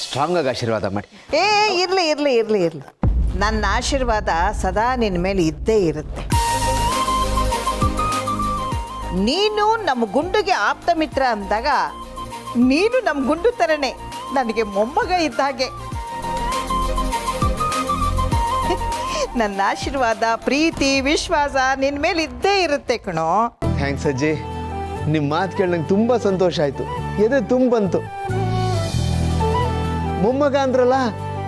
ಸ್ಟ್ರಾಂಗಾಗಿ ಆಶೀರ್ವಾದ ಮಾಡಿ. ಇರಲಿ ಇರಲಿ ಇರಲಿ ಇರಲಿ, ನನ್ನ ಆಶೀರ್ವಾದ ಸದಾ ನಿನ್ನ ಮೇಲೆ ಇದ್ದೇ ಇರುತ್ತೆ. ನೀನು ನಮ್ಮ ಗುಂಡುಗೆ ಆಪ್ತ ಮಿತ್ರ ಅಂದಾಗ ನೀನು ನಮ್ಮ ಗುಂಡು ಥರನೇ ನನಗೆ ಮೊಮ್ಮಗ ಇದ್ದ ಹಾಗೆ. ನನ್ನ ಆಶೀರ್ವಾದ, ಪ್ರೀತಿ, ವಿಶ್ವಾಸ ನಿನ್ನ ಮೇಲೆ ಇದ್ದೇ ಇರುತ್ತೆ ಕಣೋ. ಥ್ಯಾಂಕ್ಸ್ ಅಜ್ಜಿ, ನಿಮ್ಮ ಮಾತು ಕೇಳಿ ನಂಗೆ ತುಂಬ ಸಂತೋಷ ಆಯಿತು, ಎದೆ ತುಂಬಂತು. ಮೊಮ್ಮಗ ಅಂದ್ರಲ್ಲ,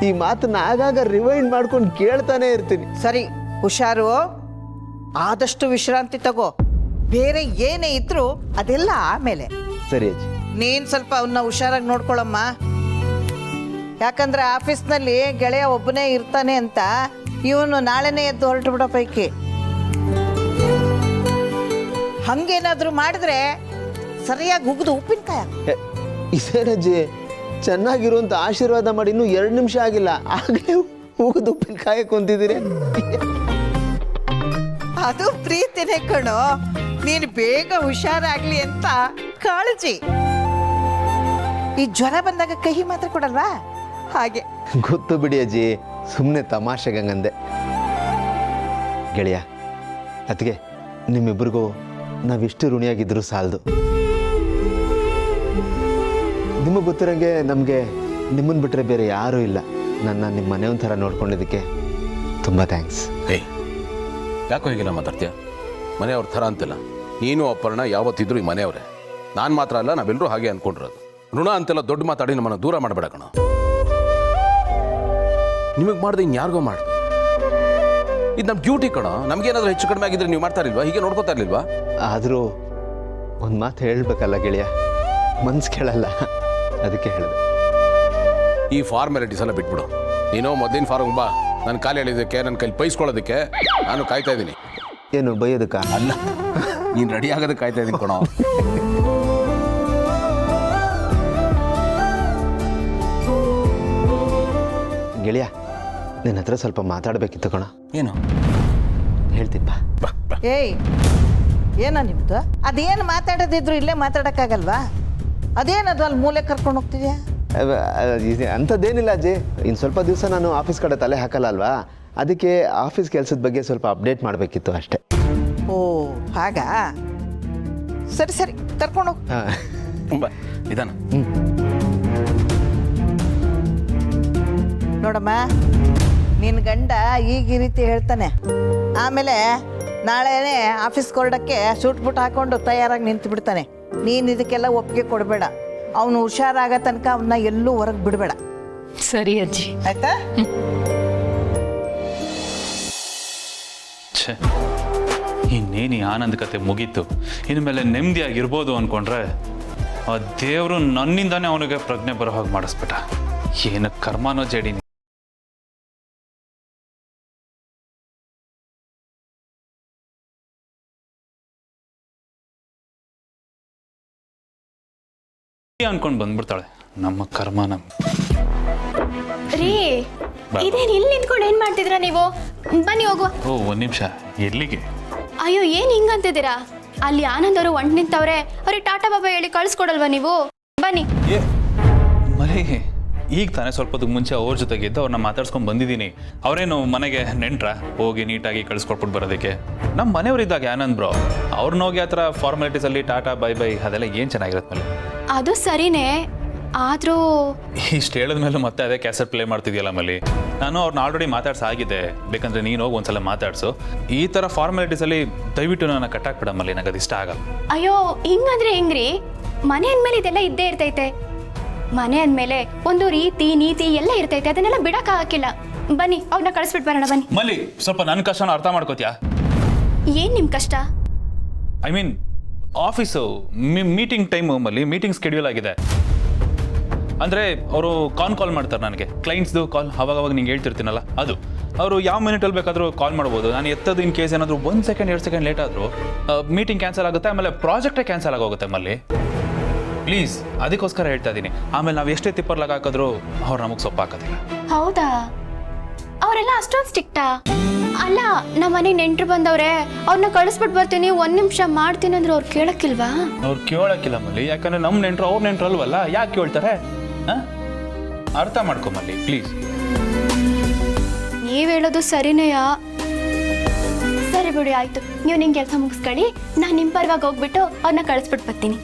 ಈ ಮಾತನ್ನ ಆಗಾಗ ರಿವೈಂಡ್ ಮಾಡ್ಕೊಂಡು ಕೇಳ್ತಾನೆ ಇರ್ತೀನಿ. ಸರಿ, ಹುಷಾರು, ಆದಷ್ಟು ವಿಶ್ರಾಂತಿ ತಗೋ. ಬೇರೆ ಏನೇ ಇದ್ರೂ ಅದೆಲ್ಲ ಆಮೇಲೆ. ಸರಿ ಅಜ್ಜಿ. ನೀನು ಸ್ವಲ್ಪ ಅವನ್ನ ಹುಷಾರಾಗಿ ನೋಡ್ಕೊಳಮ್ಮ. ಯಾಕಂದ್ರೆ ಆಫೀಸ್ನಲ್ಲಿ ಗೆಳೆಯ ಒಬ್ಬನೇ ಇರ್ತಾನೆ ಅಂತ ಇವನು ನಾಳೆನೇ ಎದ್ದು ಹೊರಟು ಬಿಡೋ ಪೈಕಿ. ಹಂಗೇನಾದರೂ ಮಾಡಿದ್ರೆ ಸರಿಯಾಗಿ ಉಗಿದು ಉಪ್ಪಿನಕಾಯ. ಇದೇನಜ್ಜಿ, ಚೆನ್ನಾಗಿರುವಂತ ಆಶೀರ್ವಾದ ಮಾಡಿ ಇನ್ನೂ 2 ನಿಮಿಷ ಆಗಿಲ್ಲ, ಆಗಲೇ ಉಗಿದು ಉಪ್ಪಿನಕಾಯಿ ಕೊಂತಿದ್ದೀರಿ. ಅದು ಪ್ರೀತಿನೇ ಕಣೋ. ನೀನು ಬೇಗ ಹುಷಾರಾಗ್ಲಿ ಅಂತ ಕಾಳಜಿ. ಈ ಜ್ವರ ಬಂದಾಗ ಕಹಿ ಮಾತ್ರ ಕೊಡಲ್ವಾ, ಹಾಗೆ. ಗೊತ್ತು ಬಿಡಿ ಅಜ್ಜಿ, ಸುಮ್ಮನೆ ತಮಾಷೆಗಂಗಂದೆ. ಗೆಳೆಯ, ಅದಕ್ಕೆ ನಿಮ್ಮಿಬ್ಬರಿಗೂ ನಾವಿಷ್ಟು ಋಣಿಯಾಗಿದ್ದರೂ ಸಾಲದು. ನಿಮಗೆ ಗೊತ್ತಿರೋಂಗೆ ನಮಗೆ ನಿಮ್ಮನ್ನು ಬಿಟ್ಟರೆ ಬೇರೆ ಯಾರೂ ಇಲ್ಲ. ನಿಮ್ಮ ಮನೆಯೊಂದು ಥರ ನೋಡ್ಕೊಂಡಿದ್ದಕ್ಕೆ ತುಂಬ ಥ್ಯಾಂಕ್ಸ್. ಏಯ್, ಯಾಕೋ ಹೀಗೆಲ್ಲ ಮಾತಾಡ್ತೀಯ? ಮನೆಯವ್ರ ಥರ ಅಂತಿಲ್ಲ. ನೀನು ಅಪ್ಪರ್ಣ ಯಾವತ್ತಿದ್ರು ಈ ಮನೆಯವರೇ. ನಾನು ಮಾತ್ರ ಅಲ್ಲ, ನಾವೆಲ್ಲರೂ ಹಾಗೆ ಅಂದ್ಕೊಂಡಿರೋದು. ಋಣ ಅಂತೆಲ್ಲ ದೊಡ್ಡ ಮಾತಾಡಿ ನಮ್ಮನ್ನು ದೂರ ಮಾಡಬೇಡ ಕಣ. ನಿಮಗೆ ಮಾಡ್ದೆ ಇನ್ಯಾರಿಗೋ ಮಾಡ್ದು. ಇದು ನಮ್ಮ ಡ್ಯೂಟಿ ಕಣ. ನಮಗೇನಾದ್ರೂ ಹೆಚ್ಚು ಕಡಿಮೆ ಆಗಿದ್ರೆ ನೀವು ಮಾಡ್ತಾ ಇರ್ಲಿಲ್ವಾ? ಹೀಗೆ ನೋಡ್ಕೋತಾ ಇರ್ಲಿಲ್ವಾ? ಆದರೂ ಒಂದು ಮಾತು ಹೇಳಬೇಕಲ್ಲ ಗೆಳೆಯ, ಮನ್ಸು ಕೇಳಲ್ಲ, ಅದಕ್ಕೆ ಹೇಳಿದೆ. ಈ ಫಾರ್ಮ್ಯಾಲಿಟೀಸ್ ಎಲ್ಲ ಬಿಟ್ಬಿಡು. ನೀನು ಮೊದಲಿನ ಫಾರ್ಮ್ ಬಾ. ನನ್ನ ಕಾಲು ಹೇಳಿದ್ದಕ್ಕೆ, ನನ್ನ ಕೈಲಿ ಬೈಸ್ಕೊಳ್ಳೋದಕ್ಕೆ ನಾನು ಕಾಯ್ತಾ ಇದ್ದೀನಿ. ಏನು ಬೈಯೋದಕ್ಕ? ಅಲ್ಲ, ನೀನು ರೆಡಿ ಆಗೋದಕ್ಕೆ ಕಾಯ್ತಾ ಇದ್ದೀನಿ ಕಣೋ. ಗೆಳೆಯ, ನಿನ್ನ ಹತ್ರ ಸ್ವಲ್ಪ ಮಾತಾಡಬೇಕಿತ್ತು ಕಣ. ಏನು ಹೇಳ್ತಿಪ್ಪ? ಏಯ್, ಏನ ನಿಮ್ದು? ಅದೇನು ಮಾತಾಡೋದಿದ್ರು ಇಲ್ಲೇ ಮಾತಾಡೋಕ್ಕಾಗಲ್ವಾ? ಅದೇನದು ಅಲ್ಲಿ ಮೂಲೆ ಕರ್ಕೊಂಡು ಹೋಗ್ತಿದ್ಯಾ? ಅಂಥದ್ದೇನಿಲ್ಲ ಅಜ್ಜಿ, ಇನ್ನು ಸ್ವಲ್ಪ ದಿವಸ ನಾನು ಆಫೀಸ್ ಕಡೆ ತಲೆ ಹಾಕಲ್ಲ ಅಲ್ವಾ, ಅದಕ್ಕೆ ಆಫೀಸ್ ಕೆಲಸದ ಬಗ್ಗೆ ಸ್ವಲ್ಪ ಅಪ್ಡೇಟ್ ಮಾಡಬೇಕಿತ್ತು ಅಷ್ಟೇ. ಓ ಹಾಗಾ? ಸರಿ ಸರಿ, ಕರ್ಕೊಂಡು ಹೋಗಿ. ತುಂಬ ನಿಧಾನ. ನೋಡಮ್ಮ, ನಿನ್ನ ಗಂಡ ಈಗ ಈ ರೀತಿ ಹೇಳ್ತಾನೆ, ಆಮೇಲೆ ನಾಳೆನೇ ಆಫೀಸ್ಗೆ ಹೊರಡಕ್ಕೆ ಸೂಟ್ ಬೂಟ್ ಹಾಕೊಂಡು ತಯಾರಾಗಿ ನಿಂತು ಬಿಡ್ತಾನೆ. ನೀನು ಇದಕ್ಕೆಲ್ಲ ಒಪ್ಪಿಗೆ ಕೊಡಬೇಡ. ಅವನು ಹುಷಾರಾಗ ತನಕ ಅವನ್ನ ಎಲ್ಲೂ ಹೊರಗೆ ಬಿಡಬೇಡ. ಸರಿ ಅಜ್ಜಿ. ಆಯ್ತಾ? ಛೇ, ಇನ್ನೇನು ಆನಂದ ಕತೆ ಮುಗೀತು. ಇನ್ಮೇಲೆ ನೆಮ್ಮದಿಯಾಗಿರ್ಬೋದು ಅಂದ್ಕೊಂಡ್ರೆ ಆ ದೇವರು ನನ್ನಿಂದಾನೇ ಅವನಿಗೆ ಪ್ರಜ್ಞೆ ಬರೋ ಹಾಗೆ ಮಾಡಿಸ್ಬಿಟ್ಟ. ಏನು ಕರ್ಮನೋ ಜಡಿನಿ. ಅನ್ಕೊಂಡು ಬಂದ್ಬಿಡ್ತಾಳೆ. ನಮ್ಮ ಕರ್ಮ ನಮ್ ರೀ. ಇದೇನು ಇಲ್ಲಿ ನಿಂತ್ಕೊಂಡು ಏನ್ ಮಾಡ್ತಿದ್ದೀರಾ ನೀವು? ಬನ್ನಿ ಹೋಗುವ. ಓ, 1 ನಿಮಿಷ. ಎಲ್ಲಿಗೆ? ಅಯ್ಯೋ, ಏನ್ ಹಿಂಗಂತಿದ್ದೀರಾ? ಅಲ್ಲಿ ಆನಂದ್ ಅವರು ಒಂಟ್ ನಿಂತವ್ರೆ. ಅವ್ರಿಗೆ ಟಾಟಾ ಬಾಬಾ ಹೇಳಿ ಕಳ್ಸ್ಕೊಡಲ್ವಾ ನೀವು? ಬನ್ನಿ. ಮರಿ, ಈಗ ತಾನೇ ಸ್ವಲ್ಪ ಹೊತ್ತಿಗೆ ಮುಂಚೆ ಅವ್ರ ಜೊತೆಗಿದ್ದು ಅವ್ರನ್ನ ಮಾತಾಡ್ಸ್ಕೊಂಡು ಬಂದಿದ್ದೀನಿ. ಅವರೇನು ಮನೆಗೆ ನೆಂಟ್ರ ಹೋಗಿ ನೀಟಾಗಿ ಕಳಿಸ್ಕೊಟ್ಬಿಟ್ಟು ಬರೋದಕ್ಕೆ? ನಮ್ಮ ಮನೆಯವರಿದ್ದಾಗ ಆನಂದ್ ಬ್ರೋ, ಅವ್ರನ್ನ ಹೋಗಿ ಆ ಥರ ಫಾರ್ಮಾಲಿಟೀಸಲ್ಲಿ ಟಾಟಾ ಬೈ ಬೈ ಅದೆಲ್ಲ ಏನು ಚೆನ್ನಾಗಿರುತ್ತೆ ಮೇಲೆ. ಅದು ಸರಿನೇ, ಆದ್ರೂ ಇಷ್ಟು ಹೇಳಿದ ಮೇಲೆ ಮತ್ತೆ ಅದೇ ಕ್ಯಾಸೆಟ್ ಪ್ಲೇ ಮಾಡ್ತಿದ್ಯಲ್ಲ ಮಲ್ಲಿ. ನಾನು ಅವ್ರನ್ನ ಆಲ್ರೆಡಿ ಮಾತಾಡ್ಸಾಗಿದೆ. ಬೇಕಂದ್ರೆ ನೀನು ಹೋಗಿ ಒಂದ್ಸಲ ಮಾತಾಡ್ಸು. ಈ ಥರ ಫಾರ್ಮಾಲಿಟೀಸಲ್ಲಿ ದಯವಿಟ್ಟು ನನ್ನ ಕಟ್ಟಾಕ್ಬಿಡ ಮಲ್ಲಿ, ನನಗೆ ಅದು ಇಷ್ಟ ಆಗಲ್ಲ. ಅಯ್ಯೋ, ಹಿಂಗಂದ್ರೆ ಹೆಂಗ್ರಿ? ಮನೆ ಅಂದ್ಮೇಲೆ ಇದೆಲ್ಲ ಇದ್ದೇ ಇರ್ತೈತೆ. ಮನೆ ಅಂದ್ಮೇಲೆ ಒಂದು ರೀತಿ ನೀತಿ ಎಲ್ಲ ಇರ್ತೈತೆ, ಅದನ್ನೆಲ್ಲ ಬಿಡಕ್ ಹಾಕಿಲ್ಲ. ಬನ್ನಿ, ಅವ್ರನ್ನ ಕಳಿಸ್ಬಿಟ್ಟು ಬರೋಣ. ಬನ್ನಿ. ಮಲ್ಲಿ, ಸ್ವಲ್ಪ ನನ್ನ ಕಷ್ಟನ ಅರ್ಥ ಮಾಡ್ಕೋತೀಯಾ? ಏನ್ ನಿಮ್ ಕಷ್ಟ? I mean office meeting time ಮಲ್ಲಿ, ಮೀಟಿಂಗ್ ಸ್ಕೆಡ್ಯೂಲ್ ಆಗಿದೆ. ಅಂದರೆ ಅವರು ಕಾಲ್ ಮಾಡ್ತಾರೆ ನನಗೆ, ಕ್ಲೈಂಟ್ಸ್ದು ಕಾಲ್. ಅವಾಗ ನಿಂಗೆ ಹೇಳ್ತಿರ್ತೀನಲ್ಲ ಅದು. ಅವರು ಯಾವ ಮಿನಿಟಲ್ಲಿ ಬೇಕಾದರೂ ಕಾಲ್ ಮಾಡ್ಬೋದು. ನಾನು ಎತ್ತೋದು ಇನ್ ಕೇಸ್ ಏನಾದರೂ 1 ಸೆಕೆಂಡ್ 2 ಸೆಕೆಂಡ್ ಲೇಟ್ ಆದರೂ ಮೀಟಿಂಗ್ ಕ್ಯಾನ್ಸಲ್ ಆಗುತ್ತೆ, ಆಮೇಲೆ ಪ್ರಾಜೆಕ್ಟೇ ಕ್ಯಾನ್ಸಲ್ ಆಗೋಗುತ್ತೆ ಮಲ್ಲಿ. ಪ್ಲೀಸ್, ಅದಕ್ಕೋಸ್ಕರ ಹೇಳ್ತಾ ಇದ್ದೀನಿ. ಆಮೇಲೆ ನಾವು ಎಷ್ಟೇ ತಿಪ್ಪರ್ಲಾಗ ಹಾಕಿದ್ರು ಅವ್ರು ನಮಗೆ ಸೊಪ್ಪು ಹಾಕೋದಿಲ್ಲ. ಹೌದಾ? ಅವರೆಲ್ಲ ಅಷ್ಟೊಂದು ಸ್ಟ್ರಿಕ್ಟಾ? ಅಲ್ಲ, ನಮ್ಮ ಮನೆಗೆ ನೆಂಟರು ಬಂದವ್ರೆ, ಅವ್ರನ್ನ ಕಳಿಸ್ಬಿಟ್ಟು ಬರ್ತೀನಿ, 1 ನಿಮಿಷ ಮಾಡ್ತೀನಿ ಅಂದ್ರೆ ಅವ್ರು ಕೇಳಕ್ಕಿಲ್ವಾ? ಅವ್ರು ಕೇಳಕ್ಕಿಲ್ಲ ಮಲ್ಲಿ, ಯಾಕಂದ್ರೆ ನಮ್ಮ ನೆಂಟರು ಅವ್ರ ನೆಂಟರು ಅಲ್ವಲ್ಲ, ಯಾಕೆ ಕೇಳ್ತಾರೆ? ಅರ್ಥ ಮಾಡ್ಕೊಂಬಲ್ಲಿ ಪ್ಲೀಸ್. ನೀವ್ ಹೇಳೋದು ಸರಿನೇಯಾ? ಸರಿ ಬಿಡಿ, ಆಯ್ತು. ನೀವು ನಿಮ್ ಕೆಲಸ ಮುಗಿಸ್ಕೊಳ್ಳಿ, ನಾನು ನಿಮ್ ಪರವಾಗಿ ಹೋಗ್ಬಿಟ್ಟು ಅವ್ರನ್ನ ಕಳಿಸ್ಬಿಟ್ಟು ಬರ್ತೀನಿ.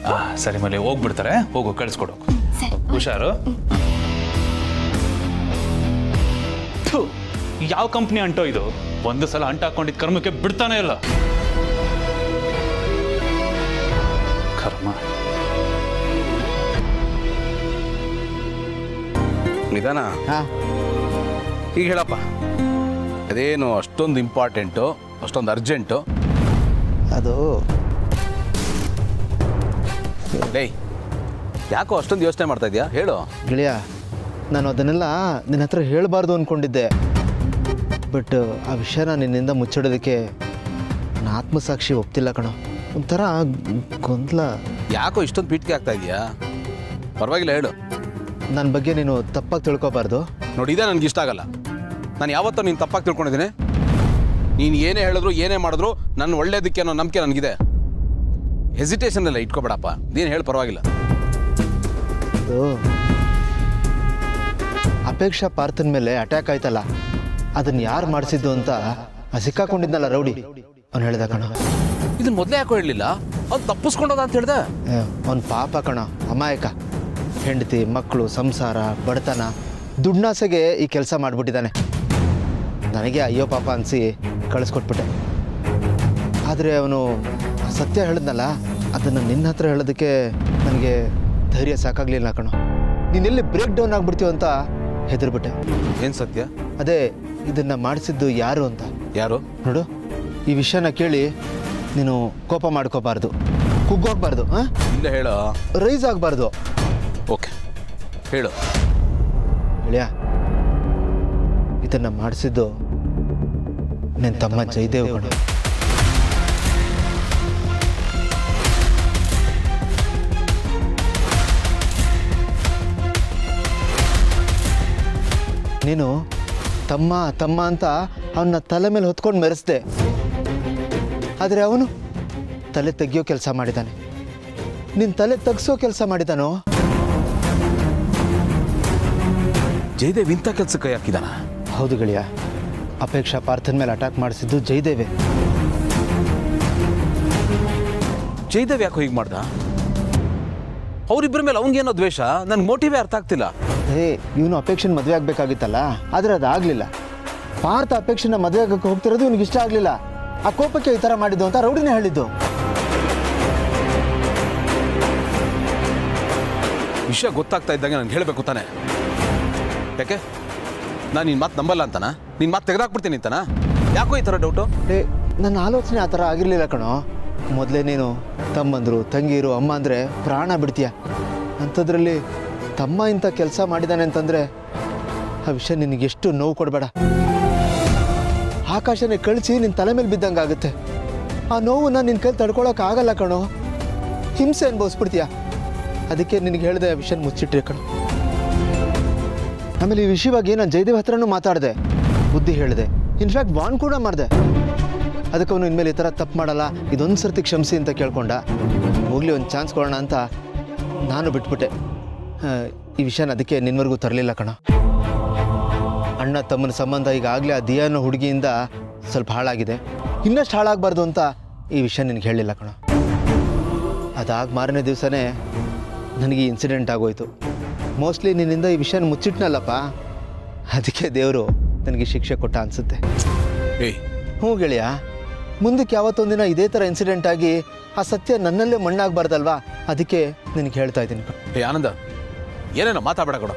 ಸರಿ ಮಲ್ಲಿ, ಹೋಗ್ಬಿಡ್ತಾರೆ, ಹೋಗು ಕಳಿಸ್ಕೊಡು. ಸರಿ. ಹುಷಾರು. ಥು, ಯಾವ ಕಂಪ್ನಿ ಅಂಟೋ ಇದು? ಒಂದು ಸಲ ಅಂಟ ಹಾಕೊಂಡಿದ್ ಕರ್ಮಕ್ಕೆ ಬಿಡ್ತಾನೆ ಇಲ್ಲ. ಕರ್ಮ. ನಿಧಾನ. ಹಾಂ, ಈಗ ಹೇಳಪ್ಪ, ಅದೇನು ಅಷ್ಟೊಂದು ಇಂಪಾರ್ಟೆಂಟು, ಅಷ್ಟೊಂದು ಅರ್ಜೆಂಟು? ಅದು ಡೇಯ್, ಯಾಕೋ ಅಷ್ಟೊಂದು ಯೋಚನೆ ಮಾಡ್ತಾ ಇದೆಯಾ? ಹೇಳು. ಗೆಳೆಯ, ನಾನು ಅದನ್ನೆಲ್ಲ ನಿನ್ನ ಹತ್ರ ಹೇಳಬಾರ್ದು ಅಂದ್ಕೊಂಡಿದ್ದೆ. ಬಟ್ ಆ ವಿಷಯನ ನಿನ್ನಿಂದ ಮುಚ್ಚಿಡೋದಕ್ಕೆ ನನ್ನ ಆತ್ಮಸಾಕ್ಷಿ ಒಪ್ತಿಲ್ಲ ಕಣೋ. ಒಂಥರ ಗೊಂದಲ. ಯಾಕೋ ಇಷ್ಟೊಂದು ಪೀಠಿಗೆ ಆಗ್ತಾ ಇದೆಯಾ? ಪರವಾಗಿಲ್ಲ, ಹೇಳು. ನನ್ನ ಬಗ್ಗೆ ನೀನು ತಪ್ಪಾಗಿ ತಿಳ್ಕೊಬಾರ್ದು. ನೋಡಿ, ಇದೇ ನನಗೆ ಇಷ್ಟ ಆಗಲ್ಲ. ನಾನು ಯಾವತ್ತೂ ನೀನು ತಪ್ಪಾಗಿ ತಿಳ್ಕೊಂಡಿದ್ದೀನಿ. ನೀನು ಏನೇ ಹೇಳಿದ್ರು ಏನೇ ಮಾಡಿದ್ರು ನನ್ನ ಒಳ್ಳೇದಕ್ಕೆ ಅನ್ನೋ ನಂಬಿಕೆ ನನಗಿದೆ. ಹೆಸಿಟೇಷನ್ ಎಲ್ಲ ಇಟ್ಕೋಬೇಡಪ್ಪ. ನೀನು ಹೇಳಿ, ಪರವಾಗಿಲ್ಲ. ಅದು ಅಪೇಕ್ಷಾ ಪಾರ್ಥನ್ ಮೇಲೆ ಅಟ್ಯಾಕ್ ಆಯ್ತಲ್ಲ, ಅದನ್ನು ಯಾರು ಮಾಡಿಸಿದ್ದು ಅಂತ ಸಿಕ್ಕಾಕೊಂಡಿದ್ನಲ್ಲ ರೌಡಿ, ಅವ್ನು ಹೇಳ್ದ ಕಣ. ಇದನ್ನ ಮೊದಲೇ ಯಾಕೋ ಹೇಳಲಿಲ್ಲ? ಅವ್ನು ತಪ್ಪಿಸ್ಕೊಂಡೋದ ಅಂತ ಹೇಳ್ದೆ. ಅವ್ನು ಪಾಪ ಕಣ, ಅಮಾಯಕ. ಹೆಂಡತಿ, ಮಕ್ಕಳು, ಸಂಸಾರ, ಬಡತನ, ದುಡ್ನಾಸೆಗೆ ಈ ಕೆಲಸ ಮಾಡಿಬಿಟ್ಟಿದ್ದಾನೆ. ನನಗೆ ಅಯ್ಯೋ ಪಾಪ ಅನಿಸಿ ಕಳಿಸ್ಕೊಟ್ಬಿಟ್ಟೆ. ಆದರೆ ಅವನು ಸತ್ಯ ಹೇಳಿದ್ನಲ್ಲ, ಅದನ್ನು ನಿನ್ನ ಹತ್ರ ಹೇಳೋದಕ್ಕೆ ನನಗೆ ಧೈರ್ಯ ಸಾಕಾಗಲಿಲ್ಲ ಕಣೋ. ನೀನೆಲ್ಲಿ ಬ್ರೇಕ್ ಡೌನ್ ಆಗಿಬಿಡ್ತೀವ ಅಂತ ಹೆದರ್ಬಿಟ್ಟೆ. ಏನು ಸತ್ಯ? ಅದೇ ಇದನ್ನು ಮಾಡಿಸಿದ್ದು ಯಾರು ಅಂತ. ಯಾರು? ನೋಡು, ಈ ವಿಷಯನ ಕೇಳಿ ನೀನು ಕೋಪ ಮಾಡ್ಕೋಬಾರ್ದು, ಕುಗ್ಗೋಗ್ಬಾರ್ದು, ಇಲ್ಲ, ಹೇಳು. ರೈಸ್ ಆಗಬಾರ್ದು. ಓಕೆ, ಹೇಳು. ಗೆಳೆಯ, ಇದನ್ನು ಮಾಡಿಸಿದ್ದು ನನ್ನ ತಮ್ಮ ಜಯದೇವ್ ಕಣ. ನೀನು ತಮ್ಮ ತಮ್ಮ ಅಂತ ಅವನ್ನ ತಲೆ ಮೇಲೆ ಹೊತ್ಕೊಂಡು ಮೆರೆಸ್ದೆ. ಆದರೆ ಅವನು ತಲೆ ತೆಗಿಯೋ ಕೆಲಸ ಮಾಡಿದ್ದಾನೆ. ನಿನ್ನ ತಲೆ ತೆಗ್ಸೋ ಕೆಲಸ ಮಾಡಿದಾನೋ? ಜಯದೇವ್ ಇಂಥ ಕೆಲಸಕ್ಕೆ ಹಾಕಿದಾನ? ಹೌದು ಗೆಳೆಯ, ಅಪೇಕ್ಷಾ ಪಾರ್ಥನ್ ಮೇಲೆ ಅಟ್ಯಾಕ್ ಮಾಡಿಸಿದ್ದು ಜಯದೇವೆ. ಜಯದೇವ್ ಯಾಕೋ ಹೀಗೆ ಮಾಡ್ದ? ಅವರಿಬ್ಬರ ಮೇಲೆ ಅವನಿಗೇನೋ ದ್ವೇಷ. ನನಗೆ ಮೋಟಿವೇ ಅರ್ಥ ಆಗ್ತಿಲ್ಲ. ಇವನು ಅಪೇಕ್ಷೆನ ಮದುವೆ ಆಗಬೇಕಾಗಿತ್ತಲ್ಲ, ಆದರೆ ಅದಾಗಲಿಲ್ಲ. ಪಾರ್ಥ ಅಪೇಕ್ಷೆನ ಮದುವೆ ಆಗಕ್ಕೆ ಹೋಗ್ತಿರೋದು ಇವನಿಗೆ ಇಷ್ಟ ಆಗಲಿಲ್ಲ. ಆ ಕೋಪಕ್ಕೆ ಈ ಥರ ಮಾಡಿದ್ದು ಅಂತ ರೌಡಿನೇ ಹೇಳಿದ್ದು. ವಿಷಯ ಗೊತ್ತಾಗ್ತಾ ಇದ್ದಂಗೆ ನನಗೆ ಹೇಳಬೇಕು ತಾನೆ. ಯಾಕೆ? ನಾನು ನಿನ್ನ ಮಾತು ನಂಬಲ್ಲ ಅಂತನ? ನಿನ್ನ ಮಾತು ತೆಗೆದಾಕ್ಬಿಡ್ತೀನಿ ಅಂತನ? ಯಾಕೋ ಈ ಥರ ಡೌಟು? ನನ್ನ ಆಲೋಚನೆ ಆ ಥರ ಆಗಿರಲಿಲ್ಲ ಕಣೋ. ಮೊದಲೇ ನೀನು ತಮ್ಮಂದರು, ತಂಗಿರು, ಅಮ್ಮ ಅಂದರೆ ಪ್ರಾಣ ಬಿಡ್ತೀಯ. ಅಂಥದ್ರಲ್ಲಿ ತಮ್ಮ ಇಂಥ ಕೆಲಸ ಮಾಡಿದ್ದಾನೆ ಅಂತಂದರೆ ಆ ವಿಷಯ ನಿನಗೆಷ್ಟು ನೋವು ಕೊಡಬೇಡ. ಆಕಾಶನೇ ಕಳಿಸಿ ನಿನ್ನ ತಲೆ ಮೇಲೆ ಬಿದ್ದಂಗೆ ಆಗುತ್ತೆ. ಆ ನೋವನ್ನ ನಿನ್ನ ಕೈಲಿ ತಡ್ಕೊಳಕ್ಕಾಗಲ್ಲ ಕಣೋ. ಹಿಂಸೆ ಅನುಭವಿಸ್ಬಿಡ್ತೀಯ. ಅದಕ್ಕೆ ನಿನಗೆ ಹೇಳಿದೆ ಆ ವಿಷಯ ಮುಚ್ಚಿಟ್ರೆ ಕಣೋ. ಆಮೇಲೆ ಈ ವಿಷಯವಾಗಿ ನಾನು ಜಯದೇವ್ ಹತ್ರನೂ ಮಾತಾಡಿದೆ, ಬುದ್ಧಿ ಹೇಳಿದೆ, ಇನ್ಫ್ಯಾಕ್ಟ್ ವಾನ್ ಕೂಡ ಮಾಡಿದೆ. ಅದಕ್ಕೆ ಅವನು ಇನ್ಮೇಲೆ ಈ ಥರ ತಪ್ಪು ಮಾಡಲ್ಲ, ಇದೊಂದು ಸರ್ತಿ ಕ್ಷಮಿಸಿ ಅಂತ ಕೇಳ್ಕೊಂಡ. ಹೋಗ್ಲಿ, ಒಂದು ಚಾನ್ಸ್ ಕೊಡೋಣ ಅಂತ ನಾನು ಬಿಟ್ಬಿಟ್ಟೆ. ಈ ವಿಷಯನ ಅದಕ್ಕೆ ನಿನ್ನವರೆಗೂ ತರಲಿಲ್ಲ ಕಣ. ಅಣ್ಣ ತಮ್ಮನ ಸಂಬಂಧ ಈಗಾಗಲೇ ಆ ದಿಯಾ ಅನ್ನೋ ಹುಡುಗಿಯಿಂದ ಸ್ವಲ್ಪ ಹಾಳಾಗಿದೆ. ಇನ್ನಷ್ಟು ಹಾಳಾಗಬಾರ್ದು ಅಂತ ಈ ವಿಷಯ ನಿನಗೆ ಹೇಳಿಲ್ಲ ಕಣ. ಅದಾದ ಮಾರನೇ ದಿವಸನೇ ನನಗೆ ಈ ಇನ್ಸಿಡೆಂಟ್ ಆಗೋಯ್ತು. ಮೋಸ್ಟ್ಲಿ ನಿನ್ನಿಂದ ಈ ವಿಷಯನ ಮುಚ್ಚಿಟ್ನಲ್ಲಪ್ಪ, ಅದಕ್ಕೆ ದೇವರು ನನಗೆ ಶಿಕ್ಷೆ ಕೊಟ್ಟ ಅನಿಸುತ್ತೆ. ಹ್ಞೂ ಗೆಳೆಯ, ಮುಂದಕ್ಕೆ ಯಾವತ್ತೊಂದಿನ ಇದೇ ಥರ ಇನ್ಸಿಡೆಂಟ್ ಆಗಿ ಆ ಸತ್ಯ ನನ್ನಲ್ಲೇ ಮಣ್ಣಾಗಬಾರ್ದಲ್ವಾ, ಅದಕ್ಕೆ ನಿನಗೆ ಹೇಳ್ತಾ ಇದ್ದೀನಿ. ಆನಂದ, ಏನೇನೋ ಮಾತಾಡಬೇಡ ಕೊಡ.